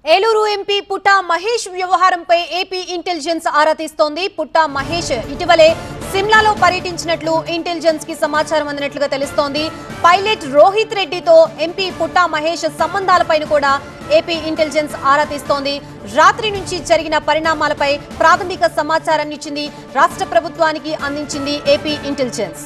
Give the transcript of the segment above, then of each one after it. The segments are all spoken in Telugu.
ఏలూరు ఎంపీ పుట్టా మహేష్ వ్యవహారంపై ఏపీ ఇంటెలిజెన్స్ ఆరా తీస్తోంది. పుట్టా మహేష్ ఇటీవలే సిమ్లాలో పర్యటించినట్లు ఇంటెలిజెన్స్ కి సమాచారం అందినట్లుగా తెలుస్తోంది. పైలట్ రోహిత్ రెడ్డితో ఎంపీ పుట్టా మహేష్ సంబంధాలపైన కూడా ఏపీ ఇంటెలిజెన్స్ ఆరా తీస్తోంది. రాత్రి నుంచి జరిగిన పరిణామాలపై ప్రాథమిక సమాచారాన్ని ఇచ్చింది, రాష్ట్ర ప్రభుత్వానికి అందించింది ఏపీ ఇంటెలిజెన్స్.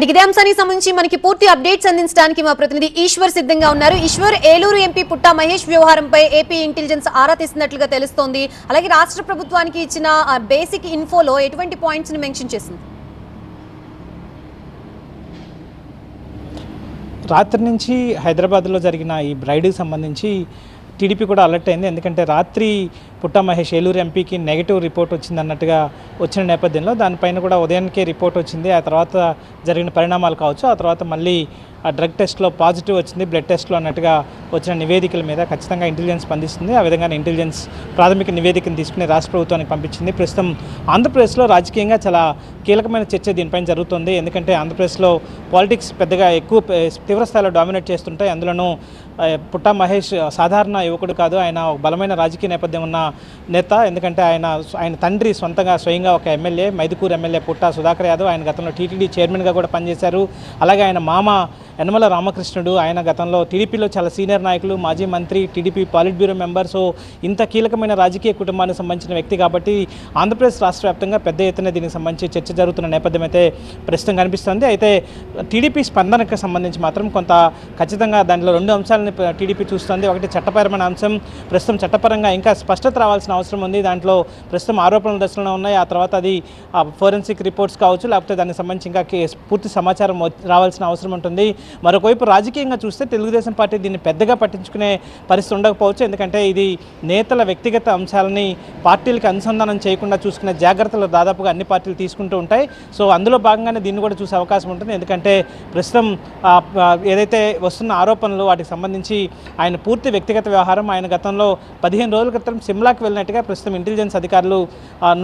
ఇదే అంశానికి సంబంధించి మనకి పూర్తి అప్డేట్స్ అందించడానికి మా ప్రతినిధి ఈశ్వర్ సిద్ధంగా ఉన్నారు. ఈశ్వర్, ఏలూరు ఎంపీ పుట్టా మహేష్ వ్యవహారంపై ఏపీ ఇంటెలిజెన్స్ ఆరా తీస్తున్నట్లుగా తెలుస్తోంది. అలాగే రాష్ట్ర ప్రభుత్వానికి ఇచ్చిన బేసిక్ ఇన్ఫోలో ఎటువంటి పాయింట్స్ ని మెన్షన్ చేసింది? రాత్రి నుంచి హైదరాబాద్లో జరిగిన ఈ బ్రైడ్కి సంబంధించి టీడీపీ కూడా అలర్ట్ అయింది. ఎందుకంటే రాత్రి పుట్టా మహేష్ ఏలూరు ఎంపీకి నెగిటివ్ రిపోర్ట్ వచ్చిందన్నట్టుగా వచ్చిన నేపథ్యంలో దానిపైన కూడా ఉదయానికే రిపోర్ట్ వచ్చింది. ఆ తర్వాత జరిగిన పరిణామాలు కావచ్చు, ఆ తర్వాత మళ్ళీ ఆ డ్రగ్ టెస్ట్లో పాజిటివ్ వచ్చింది, బ్లడ్ టెస్ట్లో అన్నట్టుగా వచ్చిన నివేదికల మీద ఖచ్చితంగా ఇంటెలిజెన్స్ స్పందిస్తుంది. ఆ విధంగా ఇంటెలిజెన్స్ ప్రాథమిక నివేదికను తీసుకుని రాష్ట్ర ప్రభుత్వానికి పంపించింది. ప్రస్తుతం ఆంధ్రప్రదేశ్లో రాజకీయంగా చాలా కీలకమైన చర్చ దీనిపైన జరుగుతుంది. ఎందుకంటే ఆంధ్రప్రదేశ్లో పాలిటిక్స్ పెద్దగా ఎక్కువ తీవ్రస్థాయిలో డామినేట్ చేస్తుంటాయి. అందులోనూ పుట్టా మహేష్ సాధారణ యువకుడు కాదు, ఆయన బలమైన రాజకీయ నేపథ్యం ఉన్న నేత. ఎందుకంటే ఆయన తండ్రి స్వయంగా ఒక ఎమ్మెల్యే, మైదుకూరు ఎమ్మెల్యే పుట్టా సుధాకర్ యాదవ్. ఆయన గతంలో టీటీడీ చైర్మన్గా కూడా పనిచేశారు. అలాగే ఆయన మామ యనమల రామకృష్ణుడు, ఆయన గతంలో టీడీపీలో చాలా సీనియర్ నాయకులు, మాజీ మంత్రి, టీడీపీ పాలిట్ బ్యూరో మెంబర్. సో ఇంత కీలకమైన రాజకీయ కుటుంబానికి సంబంధించిన వ్యక్తి కాబట్టి ఆంధ్రప్రదేశ్ రాష్ట్ర వ్యాప్తంగా పెద్ద ఎత్తున దీనికి సంబంధించి చర్చ జరుగుతున్న నేపథ్యం అయితే ప్రస్తుతం కనిపిస్తుంది. అయితే టీడీపీ స్పందనకు సంబంధించి మాత్రం కొంత ఖచ్చితంగా దాంట్లో రెండు అంశాలను టీడీపీ చూస్తుంది. ఒకటి చట్టపరమైన అంశం, ప్రస్తుతం చట్టపరంగా ఇంకా స్పష్టత రావాల్సిన అవసరం ఉంది. దాంట్లో ప్రస్తుతం ఆరోపణల దశలో ఉన్నాయి. ఆ తర్వాత అది ఫోరెన్సిక్ రిపోర్ట్స్ కావచ్చు, లేకపోతే దానికి సంబంధించి ఇంకా పూర్తి సమాచారం రావాల్సిన అవసరం ఉంటుంది. మరొకవైపు రాజకీయంగా చూస్తే తెలుగుదేశం పార్టీ దీన్ని పెద్దగా పట్టించుకునే పరిస్థితి ఉండకపోవచ్చు. ఎందుకంటే ఇది నేతల వ్యక్తిగత అంశాలని పార్టీలకు అనుసంధానం చేయకుండా చూసుకునే జాగ్రత్తలు దాదాపుగా అన్ని పార్టీలు తీసుకుంటూ ఉంటాయి. సో అందులో భాగంగానే దీన్ని కూడా చూసే అవకాశం ఉంటుంది. ఎందుకంటే ప్రస్తుతం ఏదైతే వస్తున్న ఆరోపణలు వాటికి సంబంధించి ఆయన పూర్తి వ్యక్తిగత వ్యవహారం. ఆయన గతంలో 15 రోజుల క్రితం సిమ్లాకి వెళ్ళినట్టుగా ప్రస్తుతం ఇంటెలిజెన్స్ అధికారులు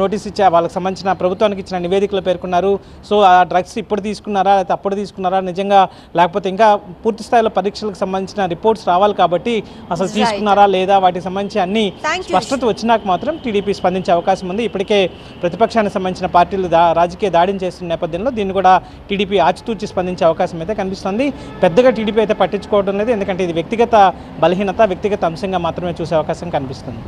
నోటీస్ ఇచ్చే వాళ్ళకి సంబంధించిన ప్రభుత్వానికి ఇచ్చిన నివేదికలు పేర్కొన్నారు. సో ఆ డ్రగ్స్ ఇప్పుడు తీసుకున్నారా, లేకపోతే అప్పుడు తీసుకున్నారా, నిజంగా లేకపోతే ఇంకా పూర్తి స్థాయిలో పరీక్షలకు సంబంధించిన రిపోర్ట్స్ రావాలి కాబట్టి అసలు తీసుకున్నారా లేదా వాటికి సంబంధించి అన్ని స్పష్టత వచ్చినాక మాత్రం టీడీపీ స్పందించే అవకాశం ఉంది. ఇప్పటికే ప్రతిపక్షానికి సంబంధించిన పార్టీలు రాజకీయ దాడిని చేస్తున్న నేపథ్యంలో దీన్ని కూడా టీడీపీ ఆచితూచి స్పందించే అవకాశం అయితే కనిపిస్తుంది. పెద్దగా టీడీపీ అయితే పట్టించుకోవడం లేదు, ఎందుకంటే ఇది వ్యక్తిగత బలహీనత, వ్యక్తిగత అంశంగా మాత్రమే చూసే అవకాశం కనిపిస్తుంది.